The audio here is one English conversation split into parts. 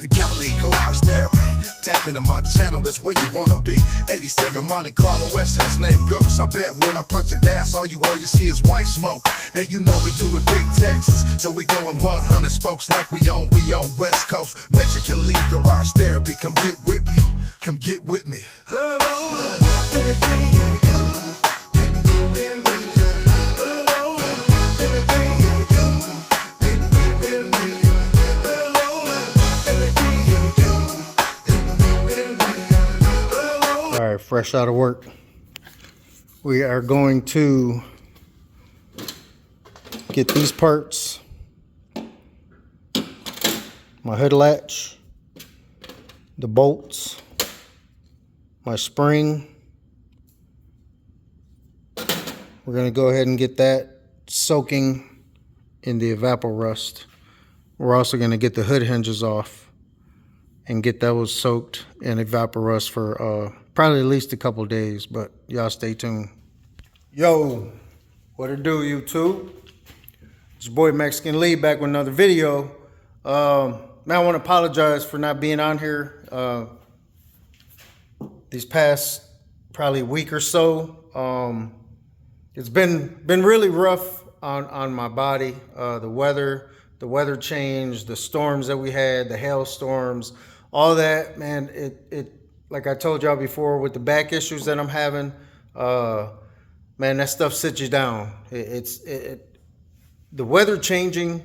The Galilee collage therapy. Tap into my channel, that's where you wanna be. 87 Monte Carlo West has name GhoSSt. I bet when I punch the gas, all you see is white smoke. And you know we do it big Texas, so we going 100 spokes like we on West Coast. Mexican lead garage therapy, come get with me, come get with me. All right, fresh out of work, we are going to get these parts, my hood latch, the bolts, my spring. We're going to go ahead and get that soaking in the evaporust. We're also going to get the hood hinges off and get those soaked in evaporust for probably at least a couple days, but y'all stay tuned. Yo, what it do, YouTube? It's your boy Mexican Lee back with another video. Man, I want to apologize for not being on here these past probably week or so. It's been really rough on my body. The weather change, the storms that we had, the hailstorms, all that, man, it like I told y'all before, with the back issues that I'm having, man, that stuff sits you down. The weather changing,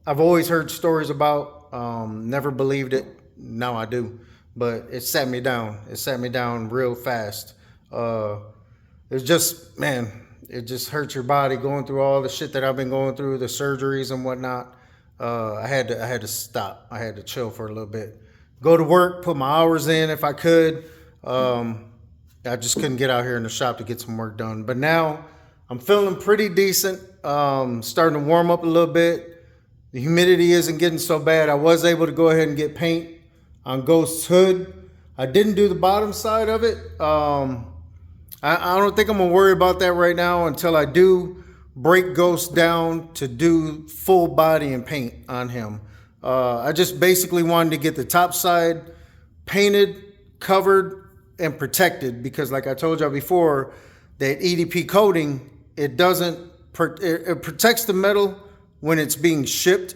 I've always heard stories about, never believed it. Now I do, but it sat me down. It sat me down real fast. It's just, man, it just hurts your body going through all the shit that I've been going through, the surgeries and whatnot. I had to stop. I had to chill for a little bit. Go to work, put my hours in if I could. I just couldn't get out here in the shop to get some work done. But now I'm feeling pretty decent. Starting to warm up a little bit. The humidity isn't getting so bad. I was able to go ahead and get paint on GhoSSt's hood. I didn't do the bottom side of it. I don't think I'm gonna worry about that right now until I do break GhoSSt down to do full body and paint on him. I just basically wanted to get the top side painted, covered, and protected, because like I told y'all before, that EDP coating, it protects the metal when it's being shipped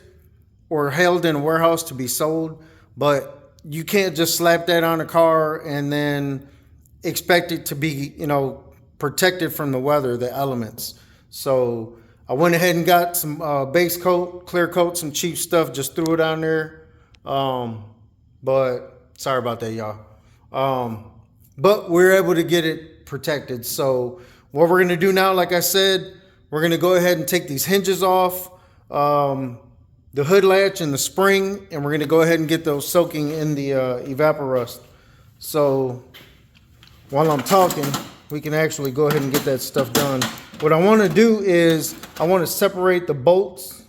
or held in a warehouse to be sold, but you can't just slap that on a car and then expect it to be, protected from the weather, the elements. So I went ahead and got some base coat, clear coat, some cheap stuff, just threw it on there. But sorry about that, y'all. But we're able to get it protected. So what we're gonna do now, like I said, we're gonna go ahead and take these hinges off, the hood latch and the spring, and we're gonna go ahead and get those soaking in the evaporust. So while I'm talking, we can actually go ahead and get that stuff done. What I want to do is I want to separate the bolts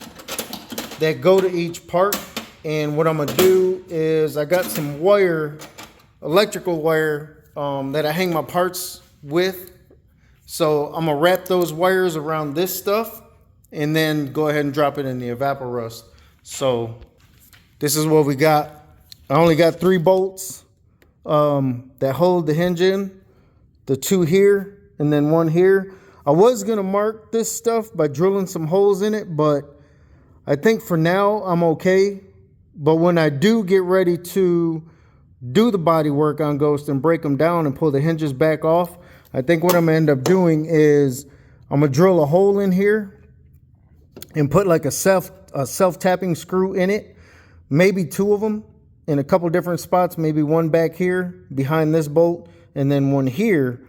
that go to each part. And what I'm going to do is I got some wire, electrical wire, that I hang my parts with. So I'm going to wrap those wires around this stuff and then go ahead and drop it in the evaporust. So this is what we got. I only got 3 bolts that hold the hinge in. The 2 here and then 1 here. I was going to mark this stuff by drilling some holes in it, but I think for now I'm okay. But when I do get ready to do the body work on GhoSSt and break them down and pull the hinges back off, I think what I'm going to end up doing is I'm going to drill a hole in here and put like a self-tapping screw in it, maybe 2 of them in a couple different spots, maybe 1 back here behind this bolt and then 1 here.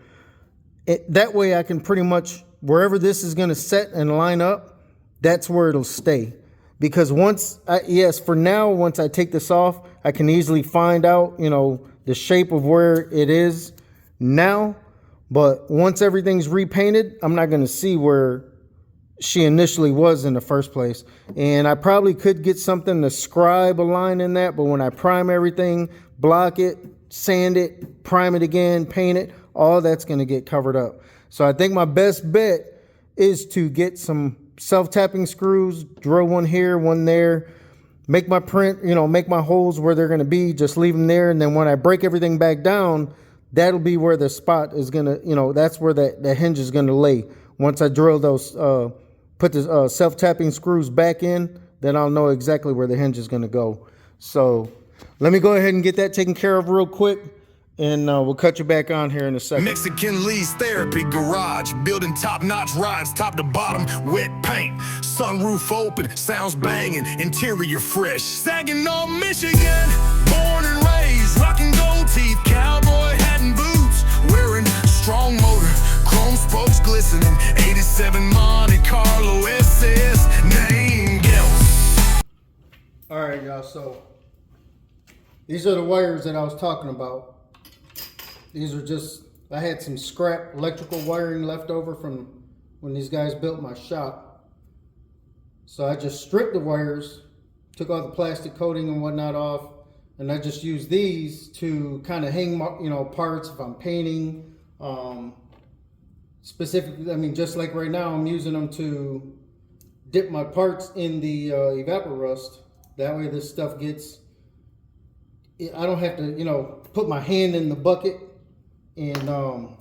That way I can pretty much, wherever this is going to set and line up, that's where it'll stay. Because for now, once I take this off, I can easily find out, the shape of where it is now. But once everything's repainted, I'm not going to see where she initially was in the first place. And I probably could get something to scribe a line in that, but when I prime everything, block it, sand it, prime it again, paint it, all that's going to get covered up. So I think my best bet is to get some self-tapping screws, drill 1 here, 1 there, make my print, you know, make my holes where they're going to be, just leave them there. And then when I break everything back down, that'll be where the spot is going to, you know, that's where the hinge is going to lay. Once I drill those, put the self-tapping screws back in, then I'll know exactly where the hinge is going to go. So let me go ahead and get that taken care of real quick, and we'll cut you back on here in a second. Mexican Lee's Therapy Garage, building top-notch rides, top to bottom, wet paint, sunroof open, sounds banging, interior fresh. Saginaw, Michigan, born and raised, rocking gold teeth, cowboy hat and boots, wearing strong motor, chrome spokes glistening, 87 Monte Carlo SS, name Gels. All right, y'all, so these are the wires that I was talking about. These are just, I had some scrap electrical wiring left over from when these guys built my shop. So I just stripped the wires, took all the plastic coating and whatnot off, and I just used these to kind of hang, you know, parts if I'm painting. Specifically, I mean, just like right now, I'm using them to dip my parts in the evaporust. That way this stuff gets, I don't have to, you know, put my hand in the bucket and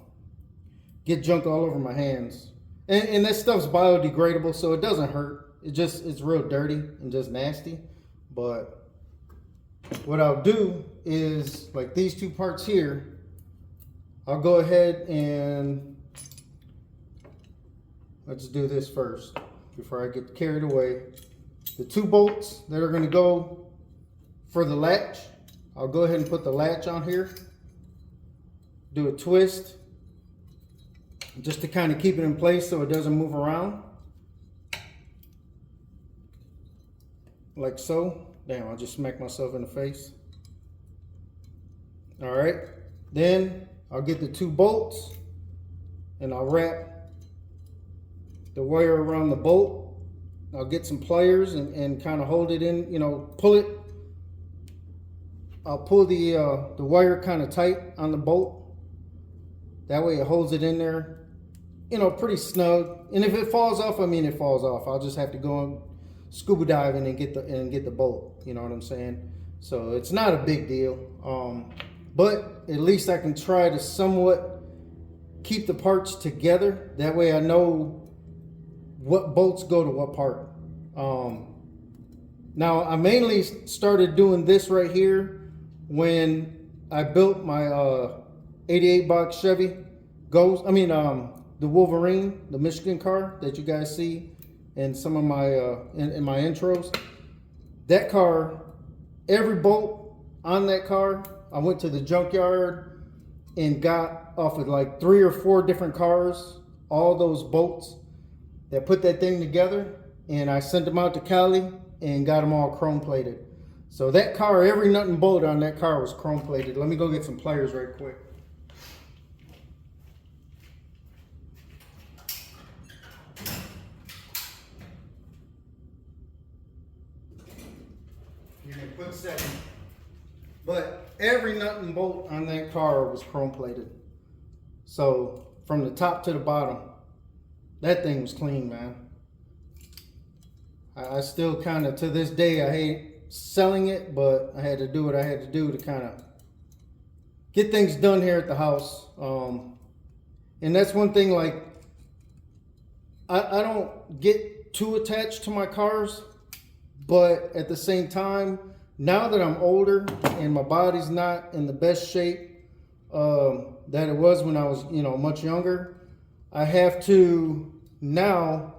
get junk all over my hands. And that stuff's biodegradable, so it doesn't hurt. It's real dirty and just nasty. But what I'll do is, like these two parts here, I'll go ahead and let's do this first before I get carried away. The two bolts that are gonna go for the latch, I'll go ahead and put the latch on here. Do a twist just to kind of keep it in place so it doesn't move around. Like so. Damn, I just smacked myself in the face. All right. Then I'll get the two bolts and I'll wrap the wire around the bolt. I'll get some pliers and kind of hold it in, you know, pull it. I'll pull the wire kind of tight on the bolt. That way it holds it in there, you know, pretty snug. And if it falls off, I mean, it falls off. I'll just have to go and scuba diving and get the bolt. You know what I'm saying? So it's not a big deal. But at least I can try to somewhat keep the parts together. That way I know what bolts go to what part. Now I mainly started doing this right here when I built my 88 box Chevy the Wolverine, the Michigan car that you guys see in some of my in my intros. That car, every bolt on that car, I went to the junkyard and got off of like 3 or 4 different cars, all those bolts that put that thing together, and I sent them out to Cali and got them all chrome plated. So that car, every nut and bolt on that car was chrome plated. Let me go get some pliers right quick. Give me a quick second. But every nut and bolt on that car was chrome plated. So from the top to the bottom, that thing was clean, man. I still kind of, to this day, I hate selling it, but I had to do what I had to do to kind of get things done here at the house. And that's one thing, like, I don't get too attached to my cars, but at the same time, now that I'm older and my body's not in the best shape that it was when I was, you know, much younger, I have to now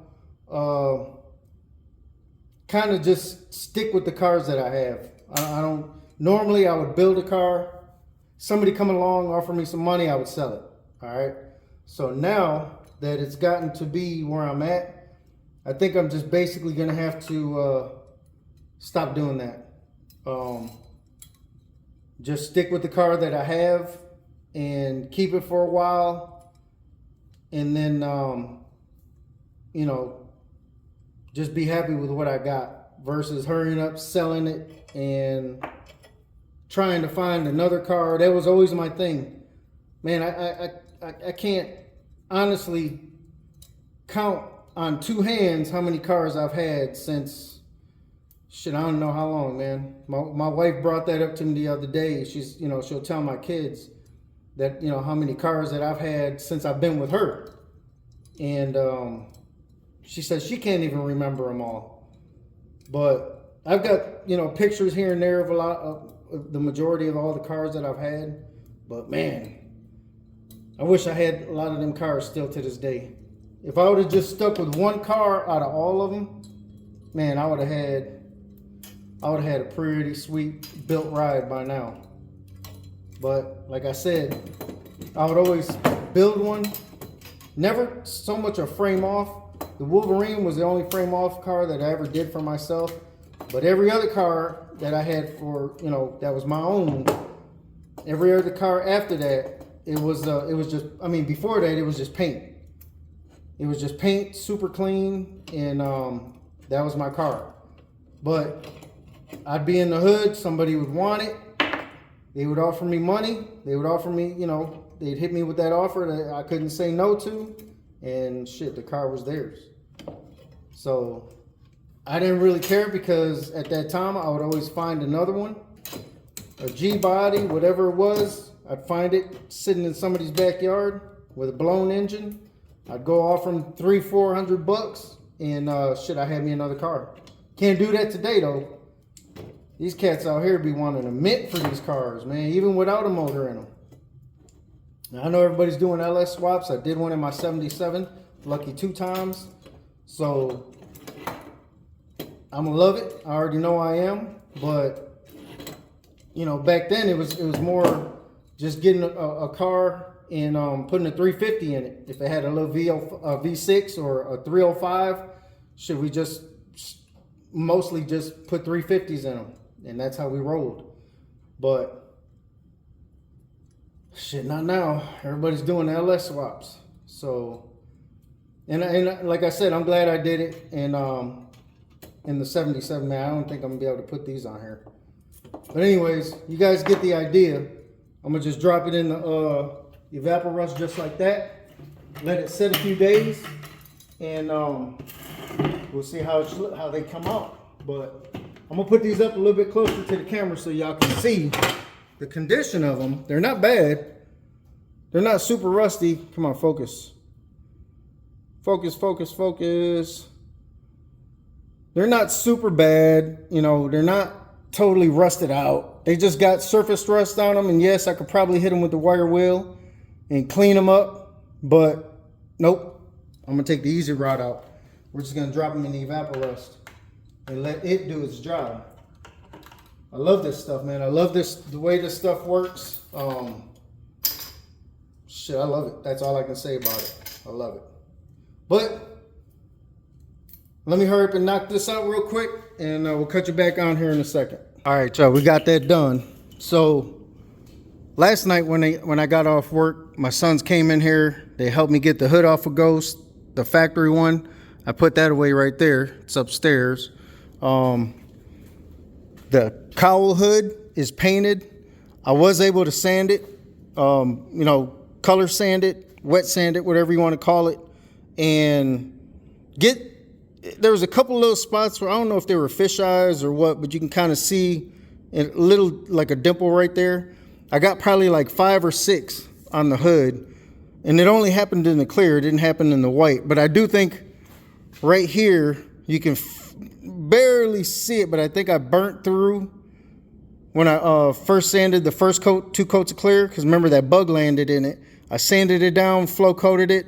kind of just stick with the cars that I have. I don't, normally I would build a car, somebody come along, offer me some money, I would sell it. All right. So now that it's gotten to be where I'm at, I think I'm just basically going to have to stop doing that. Just stick with the car that I have and keep it for a while. And then, you know, just be happy with what I got versus hurrying up, selling it, and trying to find another car. That was always my thing. Man, I can't honestly count on 2 hands how many cars I've had since shit, I don't know how long, man. My wife brought that up to me the other day. She's, you know, she'll tell my kids that, you know, how many cars that I've had since I've been with her. And she says she can't even remember them all. But I've got, you know, pictures here and there of a lot of the majority of all the cars that I've had. But man, I wish I had a lot of them cars still to this day. If I would have just stuck with one car out of all of them, man, I would have had a pretty sweet built ride by now. But like I said, I would always build one. Never so much a frame off. The Wolverine was the only frame off car that I ever did for myself. But every other car that I had for, you know, that was my own, every other car after that, it was just, I mean, before that, it was just paint. It was just paint, super clean, and that was my car. But I'd be in the hood, somebody would want it. They would offer me money. They would offer me, you know, they'd hit me with that offer that I couldn't say no to. And shit, the car was theirs. So I didn't really care because at that time I would always find another one. A G body, whatever it was. I'd find it sitting in somebody's backyard with a blown engine. I'd go offer them $300-400 and shit, I had me another car. Can't do that today though. These cats out here be wanting a mint for these cars, man, even without a motor in them. Now, I know everybody's doing LS swaps. I did one in my 77, lucky 2 times. So I'm gonna love it. I already know I am, but you know, back then it was more just getting a car and putting a 350 in it. If it had a little V6 or a 305, should we just mostly just put 350s in them, and that's how we rolled. But shit, not now. Everybody's doing LS swaps. So, and like I said, I'm glad I did it. And in the 77, man, I don't think I'm gonna be able to put these on here. But anyways, you guys get the idea. I'm gonna just drop it in the evapor rust just like that. Let it sit a few days, and we'll see how they come out. But I'm gonna put these up a little bit closer to the camera so y'all can see the condition of them. They're not bad. They're not super rusty. Come on, focus. Focus, focus, focus. They're not super bad. You know, they're not totally rusted out. They just got surface rust on them. And yes, I could probably hit them with the wire wheel and clean them up. But nope, I'm gonna take the easy route out. We're just gonna drop them in the evapor rust and let it do its job. I love this stuff, man. I love the way this stuff works. Shit, I love it. That's all I can say about it. I love it. But let me hurry up and knock this out real quick, and we'll cut you back on here in a second. All right, y'all, we got that done. So last night when I got off work, my sons came in here. They helped me get the hood off of GhoSSt, the factory one. I put that away right there. It's upstairs. The cowl hood is painted. I was able to sand it, you know, color sand it, wet sand it, whatever you want to call it, and there was a couple little spots where I don't know if they were fish eyes or what, but you can kind of see a little, like a dimple right there. I got probably like 5 or 6 on the hood, and it only happened in the clear. It didn't happen in the white, but I do think right here you can barely see it, but I think I burnt through when I first sanded the first coat, 2 coats of clear, because remember that bug landed in it. I sanded it down, flow coated it,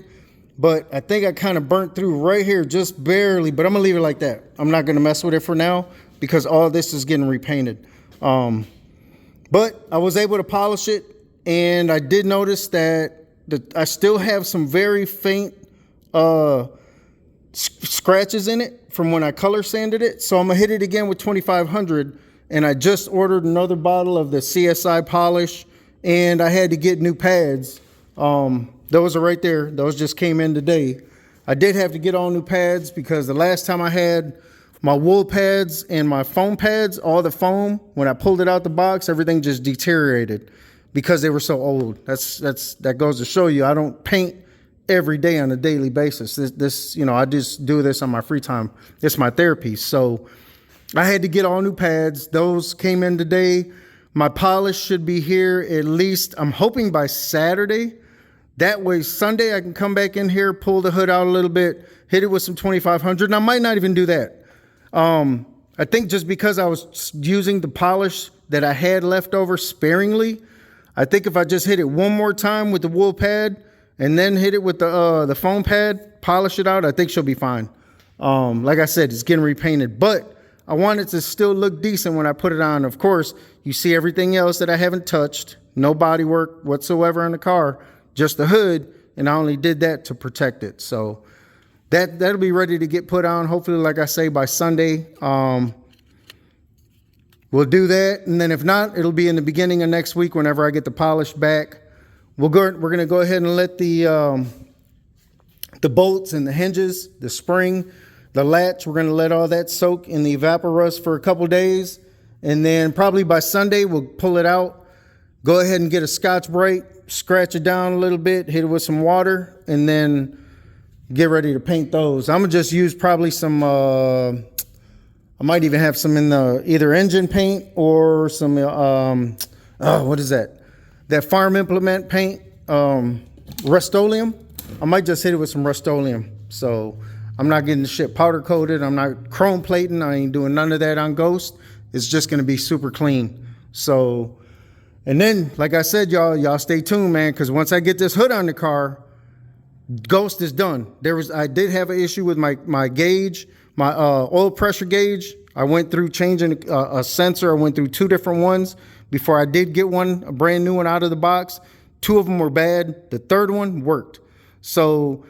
but I think I kind of burnt through right here, just barely, but I'm gonna leave it like that. I'm not gonna mess with it for now because all this is getting repainted. But I was able to polish it, and I did notice that I still have some very faint scratches in it from when I color sanded it. So I'm gonna hit it again with 2500, and I just ordered another bottle of the CSI polish, and I had to get new pads. Those are right there. Those just came in today. I did have to get all new pads because the last time I had my wool pads and my foam pads, all the foam, when I pulled it out the box, everything just deteriorated because they were so old. That goes to show you I don't paint every day on a daily basis. This, you know, I just do this on my free time. It's my therapy. So I had to get all new pads. Those came in today. My polish should be here at least, I'm hoping by Saturday. That way Sunday I can come back in here, pull the hood out a little bit, hit it with some 2500. And I might not even do that. I think just because I was using the polish that I had left over sparingly, I think if I just hit it one more time with the wool pad and then hit it with the foam pad, polish it out, I think she'll be fine. Like I said, it's getting repainted, but I want it to still look decent when I put it on. Of course, you see everything else that I haven't touched, no body work whatsoever on the car, just the hood, and I only did that to protect it. So that'll be ready to get put on, hopefully, like I say, by Sunday. We'll do that, and then if not, it'll be in the beginning of next week whenever I get the polish back. We're going to go ahead and let the bolts and the hinges, the spring, the latch, we're going to let all that soak in the Evaporust for a couple days, and then probably by Sunday we'll pull it out, go ahead and get a Scotch-Brite, scratch it down a little bit, hit it with some water, and then get ready to paint those. I'm going to just use probably some, I might even have some in the either engine paint or some, what is that? That farm implement paint, Rust-Oleum. I might just hit it with some Rust-Oleum. So I'm not getting the shit powder coated. I'm not chrome plating. I ain't doing none of that on GhoSSt. It's just going to be super clean. So, and then, like I said, y'all stay tuned, man, because once I get this hood on the car, GhoSSt is done. I did have an issue with my gauge, my oil pressure gauge. I went through changing a sensor. I went through 2 different ones before I did get one, a brand new one out of the box. 2 of them were bad. The 3rd one worked. So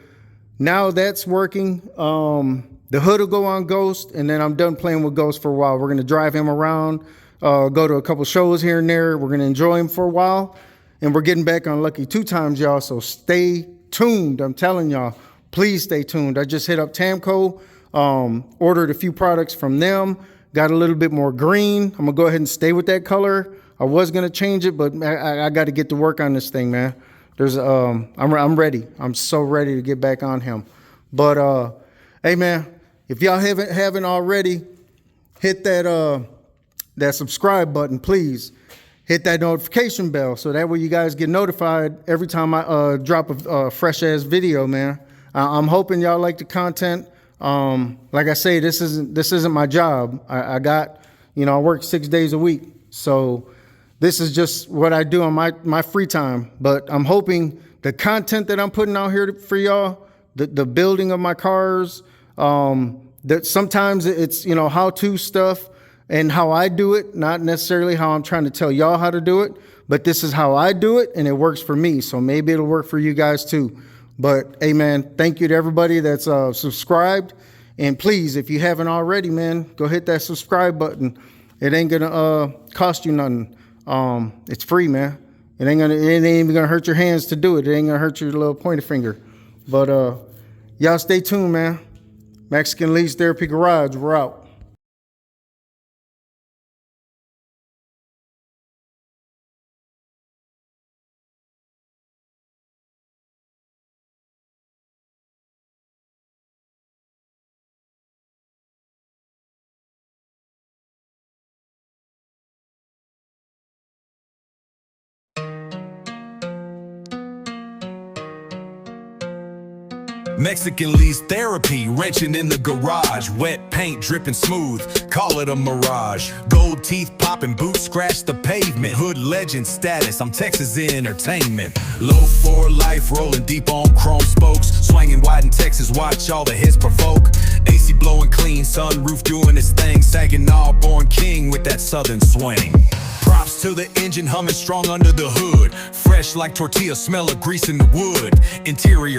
now that's working. The hood will go on GhoSSt, and then I'm done playing with GhoSSt for a while. We're going to drive him around, go to a couple shows here and there. We're going to enjoy him for a while, and we're getting back on Lucky 2 Times, y'all. So stay tuned. I'm telling y'all, please stay tuned. I just hit up Tamco, ordered a few products from them, got a little bit more green. I'm gonna go ahead and stay with that color. I was gonna change it, but I got to get to work on this thing, man. I'm ready. I'm so ready to get back on him. But hey, man, if y'all haven't already, hit that subscribe button, please. Hit that notification bell so that way you guys get notified every time I drop a fresh ass video, man. I'm hoping y'all like the content. Like I say, this isn't my job. I work 6 days a week, so this is just what I do on my free time. But I'm hoping the content that I'm putting out here for y'all, the building of my cars, that sometimes it's how-to stuff and how I do it, not necessarily how I'm trying to tell y'all how to do it, but this is how I do it and it works for me. So maybe it'll work for you guys too. But hey, man, thank you to everybody that's subscribed. And please, if you haven't already, man, go hit that subscribe button. It ain't gonna cost you nothing. It's free, man. It ain't even gonna hurt your hands to do it. It ain't gonna hurt your little pointer finger. But y'all stay tuned, man. Mexican Lease Therapy Garage, we're out. Mexican Lease Therapy, wrenching in the garage. Wet paint dripping smooth, call it a mirage. Gold teeth popping, boots scratch the pavement. Hood legend status, I'm Texas Entertainment. Low for life, rolling deep on chrome spokes. Swinging wide in Texas, watch all the hits provoke. AC blowing clean, sunroof doing its thing. Saginaw born king with that southern swing. Props to the engine humming strong under the hood. Fresh like tortilla, smell of grease in the wood. Interior